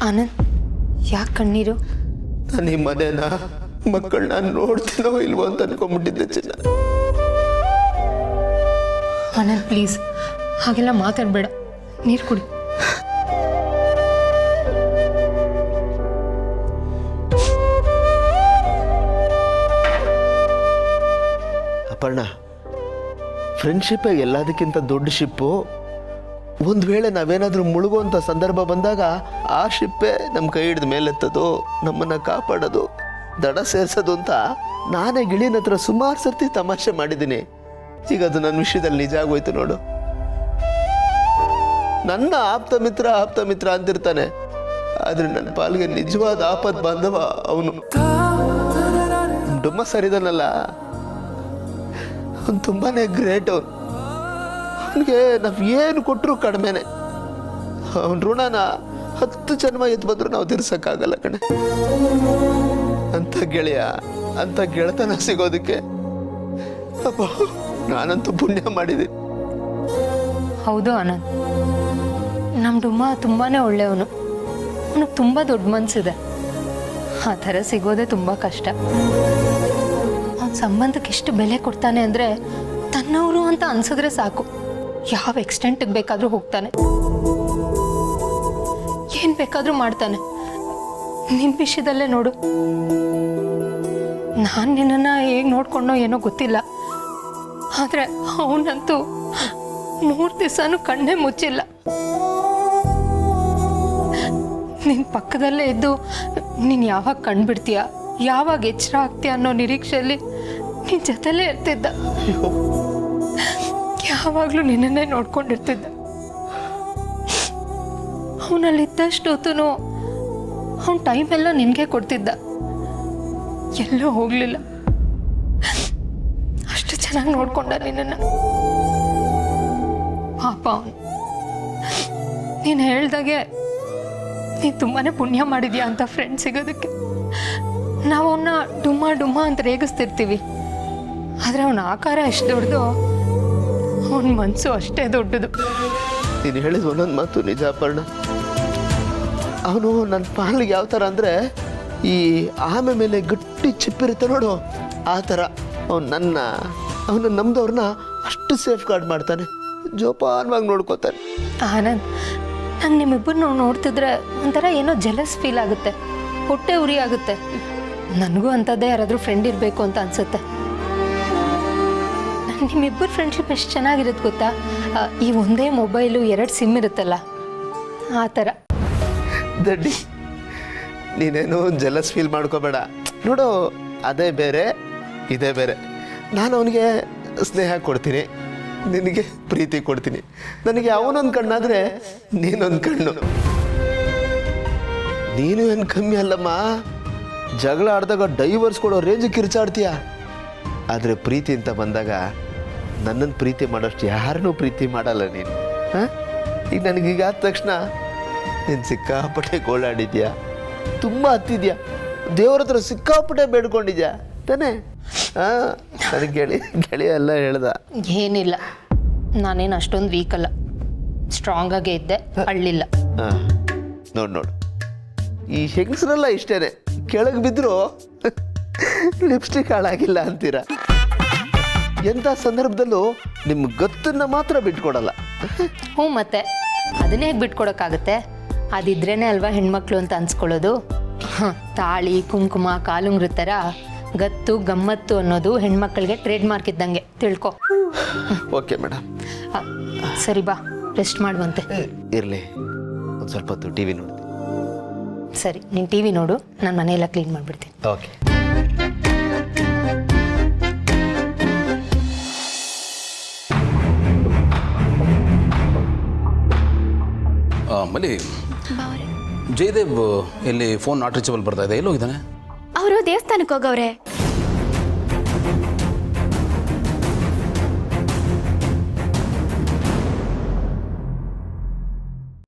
ಆನಂದ್, ಯಾಕೆ ಕಣ್ಣೀರು? ನಾನು ಈ ಮನೇನ ಮಕ್ಕಳನ್ನ ನೋಡ್ತೀನೋ ಇಲ್ವೋ ಅಂತ ಅನ್ಕೊಂಡ್ಬಿಟ್ಟಿದ್ದೆ ಚಿನ್ನ. ಆನಂದ್ ಪ್ಲೀಸ್ ಹಾಗೆಲ್ಲ ಮಾತಾಡಬೇಡ, ನೀರು ಕುಡಿ. ಅಪರ್ಣ, ಫ್ರೆಂಡ್ಶಿಪ್ಪೇ ಎಲ್ಲದಕ್ಕಿಂತ ದೊಡ್ಡ ಶಿಪ್ಪು. ಒಂದು ವೇಳೆ ನಾವೇನಾದರೂ ಮುಳುಗುವಂಥ ಸಂದರ್ಭ ಬಂದಾಗ ಆ ಶಿಪ್ಪೇ ನಮ್ಮ ಕೈ ಹಿಡಿದ ಮೇಲೆತ್ತದು, ನಮ್ಮನ್ನು ಕಾಪಾಡೋದು, ದಡ ಸೇರಿಸೋದು ಅಂತ ನಾನೇ ಗಿಳಿನ ಹತ್ರ ಸುಮಾರು ಸರ್ತಿ ತಮಾಷೆ ಮಾಡಿದ್ದೀನಿ. ಈಗ ಅದು ನನ್ನ ವಿಷಯದಲ್ಲಿ ನಿಜ ಆಗೋಯ್ತು ನೋಡು. ನನ್ನ ಆಪ್ತ ಮಿತ್ರ ಅಂತಿರ್ತಾನೆ, ಆದರೆ ನನ್ನ ಪಾಲ್ಗೆ ನಿಜವಾದ ಆಪತ್ ಬಾಂಧವ ಅವನು. ಡುಮ್ಮ ಸರಿದನಲ್ಲ, ಅವನು ತುಂಬಾನೇ ಗ್ರೇಟ್. ಅವನಿಗೆ ನಾವು ಏನು ಕೊಟ್ಟರು ಕಡಿಮೆನೆ. ಅವನ ಋಣನ 10 ಜನ್ಮ ಎದ್ದು ಬಂದರೂ ನಾವು ತೀರ್ಸಕ್ಕಾಗಲ್ಲ ಕಣೆ. ಅಂತ ಗೆಳೆಯ, ಅಂತ ಗೆಳೆತನ ಸಿಗೋದಕ್ಕೆ ಅಪ್ಪ ನಾನಂತೂ ಪುಣ್ಯ ಮಾಡಿದ್ದೀನಿ. ಹೌದು ಆನಂದ್, ನಮ್ಮ ಡುಮ್ಮ ತುಂಬಾ ಒಳ್ಳೆಯವನು. ಅವನಿಗೆ ತುಂಬ ದೊಡ್ಡ ಮನಸ್ಸಿದೆ. ಆ ಥರ ಸಿಗೋದೇ ತುಂಬ ಕಷ್ಟ. ಅವನ ಸಂಬಂಧಕ್ಕೆ ಎಷ್ಟು ಬೆಲೆ ಕೊಡ್ತಾನೆ ಅಂದರೆ ತನ್ನವರು ಅಂತ ಅನ್ಸಿದ್ರೆ ಸಾಕು, ಯಾವ ಎಕ್ಸ್ಟೆಂಟಿಗೆ ಬೇಕಾದರೂ ಹೋಗ್ತಾನೆ, ಏನು ಬೇಕಾದರೂ ಮಾಡ್ತಾನೆ. ನಿನ್ನ ವಿಷಯದಲ್ಲೇ ನೋಡು, ನಾನು ನಿನ್ನನ್ನು ಹೇಗೆ ನೋಡ್ಕೊಂಡೋ ಏನೋ ಗೊತ್ತಿಲ್ಲ, ಆದರೆ ಅವನಂತೂ 3 ದಿವಸನೂ ಕಣ್ಣೇ ಮುಚ್ಚಿಲ್ಲ. ನಿನ್ನ ಪಕ್ಕದಲ್ಲೇ ಇದ್ದು ನೀನು ಯಾವಾಗ ಕಣ್ಬಿಡ್ತೀಯ, ಯಾವಾಗ ಎಚ್ಚರ ಆಗ್ತೀಯ ಅನ್ನೋ ನಿರೀಕ್ಷೆಯಲ್ಲಿ ನಿನ್ನ ಜೊತೆಲೇ ಇರ್ತಿದ್ದ. ಯಾವಾಗಲೂ ನಿನ್ನನ್ನೇ ನೋಡ್ಕೊಂಡಿರ್ತಿದ್ದ. ಅವನಲ್ಲಿದ್ದಷ್ಟು ಹೊತ್ತು ಅವನ ಟೈಮೆಲ್ಲ ನಿನಗೆ ಕೊಡ್ತಿದ್ದ, ಎಲ್ಲೂ ಹೋಗಲಿಲ್ಲ. ಅಷ್ಟು ಚೆನ್ನಾಗಿ ನೋಡ್ಕೊಂಡ ನಿನ್ನನ್ನು. ಪಾಪ ಅವನು. ನೀನು ಹೇಳ್ದಾಗೆ ನೀನು ತುಂಬಾ ಪುಣ್ಯ ಮಾಡಿದ್ಯಾ ಅಂತ ಫ್ರೆಂಡ್ ಸಿಗೋದಕ್ಕೆ. ನಾವು ಅವನ್ನ ಡುಮ್ಮ ಡುಮ್ಮ ಅಂತ ರೇಗಿಸ್ತಿರ್ತೀವಿ, ಆದರೆ ಅವನ ಆಕಾರ ಎಷ್ಟು ದೊಡ್ಡದು, ಅವನ ಮನಸ್ಸು ಅಷ್ಟೇ ದೊಡ್ಡದು. ನೀನು ಹೇಳಿದ ಒಂದೊಂದು ಮಾತು ನಿಜ ಅಪರ್ಣ. ಅವನು ನನ್ನ ಪಾಲಿಗೆ ಯಾವ ಥರ ಅಂದರೆ ಈ ಆಮೆ ಮೇಲೆ ಗಟ್ಟಿ ಚಿಪ್ಪಿರುತ್ತೆ ನೋಡು, ಆ ಥರ ಅವನು ನಮ್ದವ್ರನ್ನ ಅಷ್ಟು ಸೇಫ್ ಗಾರ್ಡ್ ಮಾಡ್ತಾನೆ, ಜೋಪಾನವಾಗಿ ನೋಡ್ಕೋತಾನೆ. ಆನಂದ್, ನಂಗೆ ನಿಮ್ಮಿಬ್ಬರನ್ನ ನೋಡ್ತಿದ್ರೆ ಒಂಥರ ಏನೋ ಜೆಲಸ್ ಫೀಲ್ ಆಗುತ್ತೆ, ಹೊಟ್ಟೆ ಉರಿ ಆಗುತ್ತೆ. ನನಗೂ ಅಂಥದ್ದೇ ಯಾರಾದರೂ ಫ್ರೆಂಡ್ ಇರಬೇಕು ಅಂತ ಅನಿಸುತ್ತೆ. ನಿಮ್ಮಿಬ್ಬರು ಫ್ರೆಂಡ್ಶಿಪ್ ಎಷ್ಟು ಚೆನ್ನಾಗಿರುತ್ತೆ ಗೊತ್ತಾ? ಈ ಒಂದೇ ಮೊಬೈಲು 2 ಸಿಮ್ ಇರುತ್ತಲ್ಲ, ಆ ಥರ. ದಡ್ಡಿ, ನೀನೇನು ಜಲಸ್ ಫೀಲ್ ಮಾಡ್ಕೋಬೇಡ ನೋಡು, ಅದೇ ಬೇರೆ ಇದೇ ಬೇರೆ. ನಾನು ಅವನಿಗೆ ಸ್ನೇಹ ಕೊಡ್ತೀನಿ, ನಿನಗೆ ಪ್ರೀತಿ ಕೊಡ್ತೀನಿ. ನನಗೆ ಅವನೊಂದು ಕಣ್ಣಾದರೆ ನೀನೊಂದು ಕಣ್ಣು. ನೀನು ಏನು ಕಮ್ಮಿ ಅಲ್ಲಮ್ಮ, ಜಗಳ ಆಡಿದಾಗ ಡೈವರ್ಸ್ ಕೊಡೋ ರೇಂಜ್ ಕಿರ್ಚಾಡ್ತೀಯ. ಆದರೆ ಪ್ರೀತಿ ಅಂತ ಬಂದಾಗ ನನ್ನನ್ನು ಪ್ರೀತಿ ಮಾಡೋಷ್ಟು ಯಾರನ್ನೂ ಪ್ರೀತಿ ಮಾಡಲ್ಲ ನೀನು. ಹಾಂ, ಈಗ ನನಗೀಗ ಆದ ತಕ್ಷಣ ನೀನು ಸಿಕ್ಕಾಪಟ್ಟೆ ಗೋಳಾಡಿದ್ಯಾ, ತುಂಬ ಹತ್ತಿದ್ಯಾ, ದೇವ್ರ ಹತ್ರ ಸಿಕ್ಕಾಪಟ್ಟೆ ಬೇಡ್ಕೊಂಡಿದ್ಯಾ ತಾನೇ? ಹಾಂ, ನನಗೆ ಗೆಳೆಯ ಎಲ್ಲ ಹೇಳ್ದ. ಏನಿಲ್ಲ, ನಾನೇನು ಅಷ್ಟೊಂದು ವೀಕ್ ಅಲ್ಲ, ಸ್ಟ್ರಾಂಗಾಗೇ ಇದ್ದೆ, ಅಳ್ಳಿಲ್ಲ. ಹಾಂ, ನೋಡು ಈ ಹೆಂಗಸರೆಲ್ಲ ಇಷ್ಟೇನೆ, ಕೆಳಗೆ ಬಿದ್ದರೂ ಲಿಪ್ಸ್ಟಿಕ್ ಹಾಳಾಗಿಲ್ಲ ಅಂತೀರ. ಎಂಥ ಸಂದರ್ಭದಲ್ಲೂ ನಿಮ್ಮ ಗತ್ತನ್ನು ಮಾತ್ರ ಬಿಟ್ಕೊಡಲ್ಲ. ಹ್ಞೂ, ಮತ್ತೆ ಅದನ್ನೇ ಹೇಗೆ ಬಿಟ್ಕೊಡೋಕ್ಕಾಗುತ್ತೆ? ಅದಿದ್ರೇ ಅಲ್ವಾ ಹೆಣ್ಮಕ್ಳು ಅಂತ ಅನ್ಸ್ಕೊಳ್ಳೋದು. ತಾಳಿ, ಕುಂಕುಮ, ಕಾಲುಂಗ್ರ ಥರ ಗತ್ತು ಗಮ್ಮತ್ತು ಅನ್ನೋದು ಹೆಣ್ಮಕ್ಳಿಗೆ ಟ್ರೇಡ್ ಮಾರ್ಕ್ ಇದ್ದಂಗೆ, ತಿಳ್ಕೊ. Okay madam. ಸರಿ, ಬಾ ರೆಸ್ಟ್ ಮಾಡುವಂತೆ. ಇರಲಿ, ಒಂದು ಸ್ವಲ್ಪ ಹೊತ್ತು ಟಿ ವಿ ನೋಡ್ತೀನಿ. ಸರಿ, ನೀನು ಟಿ ವಿ ನೋಡು, ನಾನು ಮನೆಯೆಲ್ಲ ಕ್ಲೀನ್ ಮಾಡಿಬಿಡ್ತೀನಿ. ಓಕೆ. ಮಲ್ಲಿ, ಜಯದೇವ್ ಎಲ್ಲಿ ಫೋನ್ ನಾಟ್ ರೀಚಬಲ್ ಬರ್ತಾ ಇದೆ, ಎಲ್ಲೋಗಿದ್ದಾನೆ? ಅವರು ದೇವಸ್ಥಾನಕ್ಕೆ ಹೋಗವ್ರೆ.